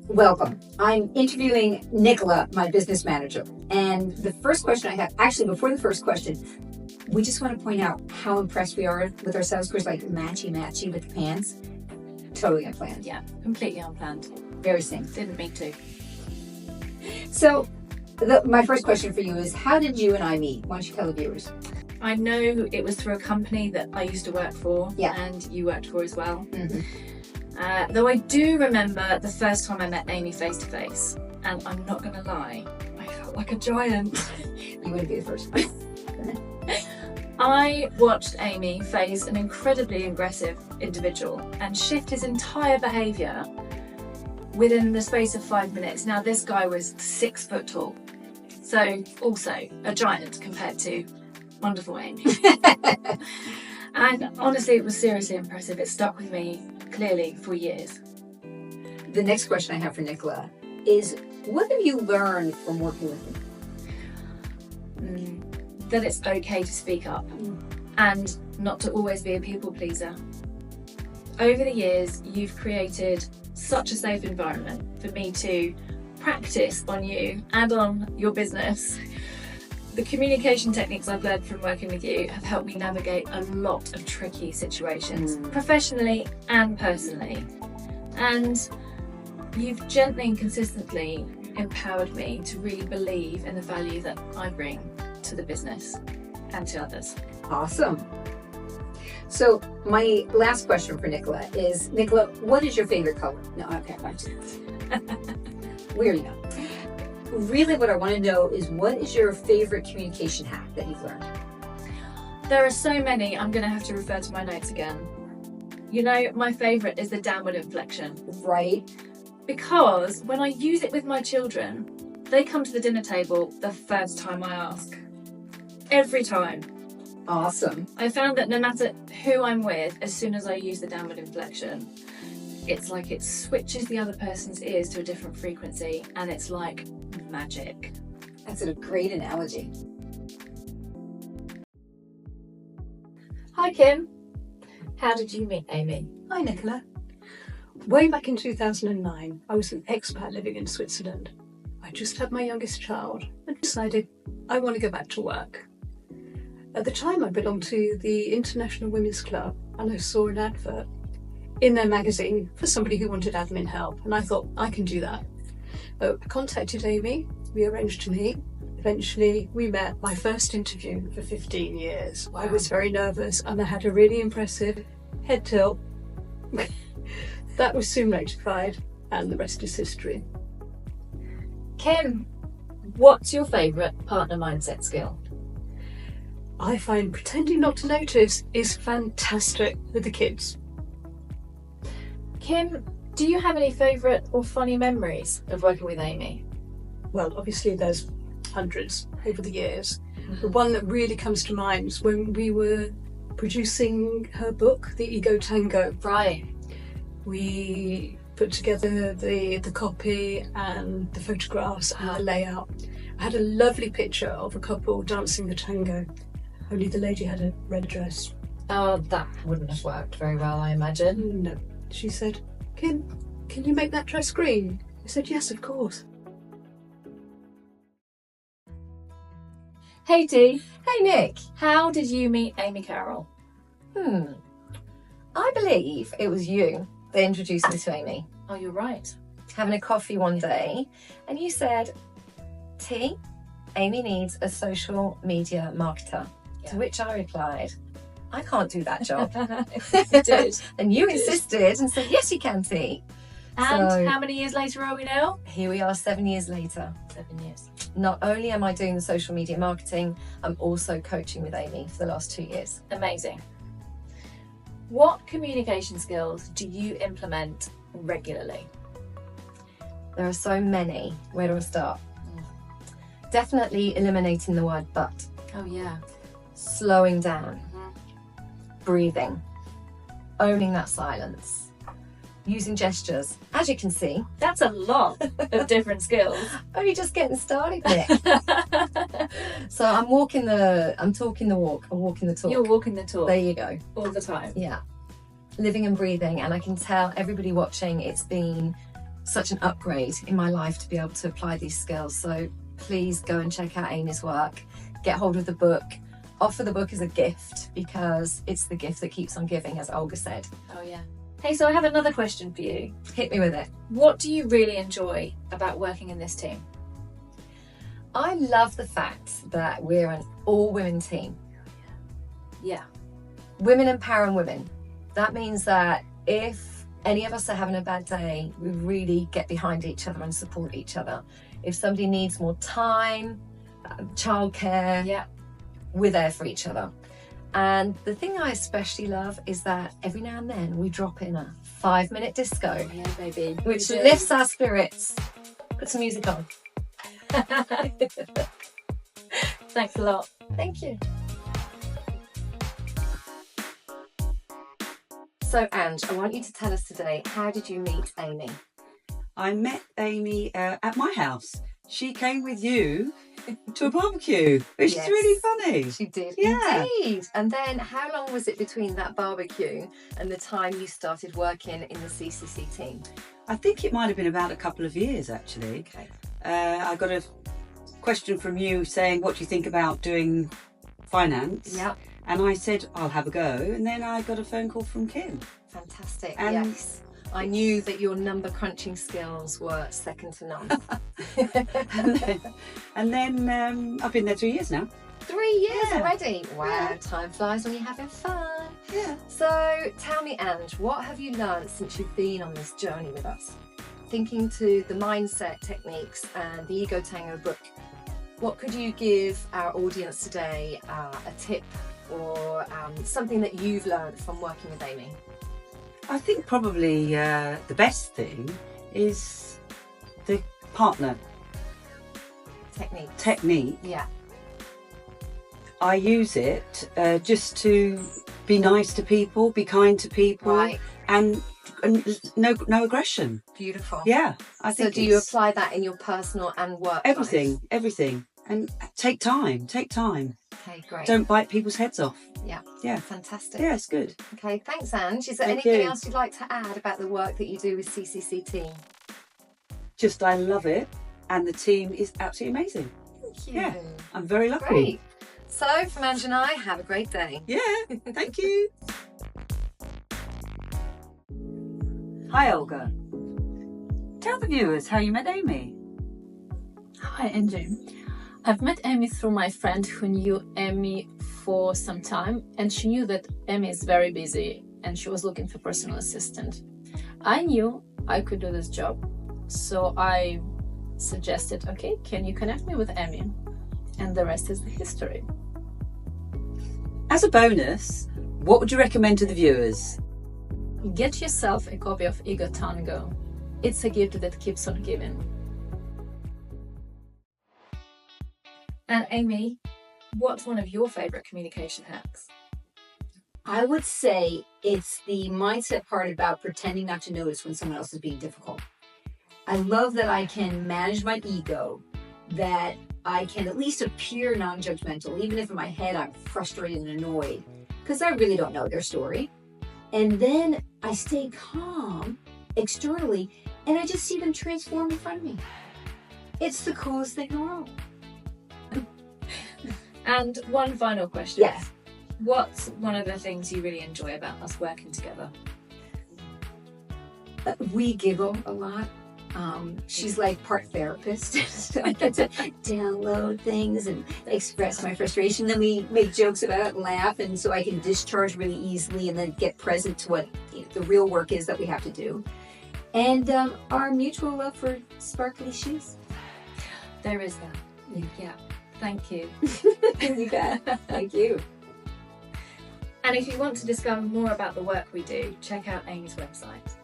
Welcome. I'm interviewing Nicola, my business manager. And the first question I have, actually before the first question, we just want to point out how impressed we are with ourselves. Of course, like matchy with the pants. Totally unplanned. Yeah, completely unplanned. Very same. Didn't mean to. So my first question for you is, how did you and I meet? Why don't you tell the viewers? I know it was through a company that I used to work for, and you worked for as well. Mm-hmm. Though I do remember the first time I met Amy face to face, and I'm not going to lie, I felt like a giant. You wouldn't be the first. I watched Amy face an incredibly aggressive individual and shift his entire behaviour within the space of 5 minutes. Now, this guy was 6 foot tall, so also a giant compared to wonderful Amy. And honestly, it was seriously impressive. It stuck with me clearly for years. The next question I have for Nicola is, what have you learned from working with him? That it's okay to speak up and not to always be a people pleaser. Over the years, you've created such a safe environment for me to practice on you and on your business. The communication techniques I've learned from working with you have helped me navigate a lot of tricky situations, professionally and personally. And you've gently and consistently empowered me to really believe in the value that I bring to the business and to others. Awesome. So my last question for Nicola is, Nicola, what is your favorite color? No, okay, fine. We already know. Really what I want to know is, what is your favorite communication hack that you've learned? There are so many, I'm going to have to refer to my notes again. You know, my favourite is the downward inflection. Right. Because when I use it with my children, they come to the dinner table the first time I ask. Every time. Awesome. I found that no matter who I'm with, as soon as I use the downward inflection, it's like it switches the other person's ears to a different frequency, and it's like magic. That's a great analogy. Hi Kim, how did you meet Amy? Hi Nicola. Way back in 2009, I was an expat living in Switzerland. I just had my youngest child and decided I want to go back to work. At the time, I belonged to the International Women's Club, and I saw an advert in their magazine for somebody who wanted admin help, and I thought, I can do that. I contacted Amy, we arranged to meet. Eventually, we met. My first interview for 15 years. Wow. I was very nervous, and I had a really impressive head tilt. That was soon rectified, and the rest is history. Kim, what's your favourite partner mindset skill? I find pretending not to notice is fantastic with the kids. Kim, do you have any favourite or funny memories of working with Amy? Well, obviously there's hundreds over the years. The one that really comes to mind is when we were producing her book, The Ego Tango. Right. We put together the copy and the photographs and the layout. I had a lovely picture of a couple dancing the tango, only the lady had a red dress. Oh, that wouldn't have worked very well, I imagine. No. She said, Kim, can you make that dress green? I said, yes, of course. Hey Dee. Hey Nick. How did you meet Amy Carroll? I believe it was you that introduced me to Amy. Oh, you're right. Having a coffee one day, and you said, T, Amy needs a social media marketer. Yeah. To which I replied, I can't do that job. You did. And you insisted and said, yes, you can, T. And So- how many years later are we now? Here we are 7 years later. 7 years. Not only am I doing the social media marketing, I'm also coaching with Amy for the last 2 years. Amazing. What communication skills do you implement regularly? There are so many. Where do I start? Definitely eliminating the word but. Oh yeah. Slowing down. Breathing. Owning that silence. Using gestures. As you can see, That's a lot of different skills. only just getting started, Nick. So I'm talking the walk, I'm walking the talk. You're walking the talk There you go. all the time. Yeah. Living and breathing, and I can tell everybody watching it's been such an upgrade in my life to be able to apply these skills. So please go and check out Amy's work, get hold of the book, offer the book as a gift, because it's the gift that keeps on giving, as Olga said. Oh yeah. Hey, so I have another question for you. Hit me with it. What do you really enjoy about working in this team? I love the fact that we're an all-women team. Yeah. Women empowering women. That means that if any of us are having a bad day, we really get behind each other and support each other. If somebody needs more time, childcare, Yeah. we're there for each other. And the thing I especially love is that every now and then we drop in a 5-minute disco, Yeah, baby. which lifts our spirits. Put some music on. Thanks a lot. Thank you. So, Ange, I want you to tell us today, how did you meet Amy? I met Amy at my house. She came with you to a barbecue, which Yes. is really funny. She did, Yeah. indeed. And then how long was it between that barbecue and the time you started working in the CCC team? I think it might have been about a couple of years, actually. Okay. I got a question from you saying, what do you think about doing finance? Yeah, And I said, I'll have a go. And then I got a phone call from Kim. fantastic. And Yes. I knew that your number crunching skills were second to none. and then I've been there 3 years now. 3 years Yeah. already. Wow, Yeah. time flies when you're having fun. Yeah. So tell me, Ange, what have you learned since you've been on this journey with us? Thinking to the mindset techniques and the Ego Tango book, what could you give our audience today, a tip or something that you've learned from working with Amy? I think probably the best thing is the partner technique. Yeah. I use it just to be nice to people, be kind to people, Right. and no aggression. Beautiful. Yeah, I So think do you it's apply that in your personal and work everything, life? and take time. Okay, great. Don't bite people's heads off. Yeah. Yeah, Fantastic. yeah, it's good. Okay, thanks, Ange. Is there Thank anything you. else you'd like to add about the work that you do with CCC Team? Just I love it, and the team is absolutely amazing. Thank you. Yeah. I'm very lucky. Great. So, from Ange and I, have a great day. Yeah, thank you. Hi, Olga. Tell the viewers how you met Amy. Hi, Andrew. I've met Amy through my friend who knew Amy for some time, and she knew that Amy is very busy and she was looking for personal assistant. I knew I could do this job, so I suggested, okay, can you connect me with Amy? And the rest is the history. As a bonus, what would you recommend to the viewers? Get yourself a copy of Ego Tango. It's a gift that keeps on giving. And Amy, what's one of your favourite communication hacks? I would say it's the mindset part about pretending not to notice when someone else is being difficult. I love that I can manage my ego, that I can at least appear non-judgmental, even if in my head I'm frustrated and annoyed, because I really don't know their story. And then I stay calm externally, and I just see them transform in front of me. It's the coolest thing in the world. And one final question. Yes. What's one of the things you really enjoy about us working together? We giggle a lot. She's like part therapist, so I get to download things and express my frustration. Then we make jokes about it and laugh, and so I can discharge really easily and then get present to what the real work is that we have to do. And our mutual love for sparkly shoes. There is that. Yeah. Thank you. You bet. Thank you. And if you want to discover more about the work we do, check out Amy's website.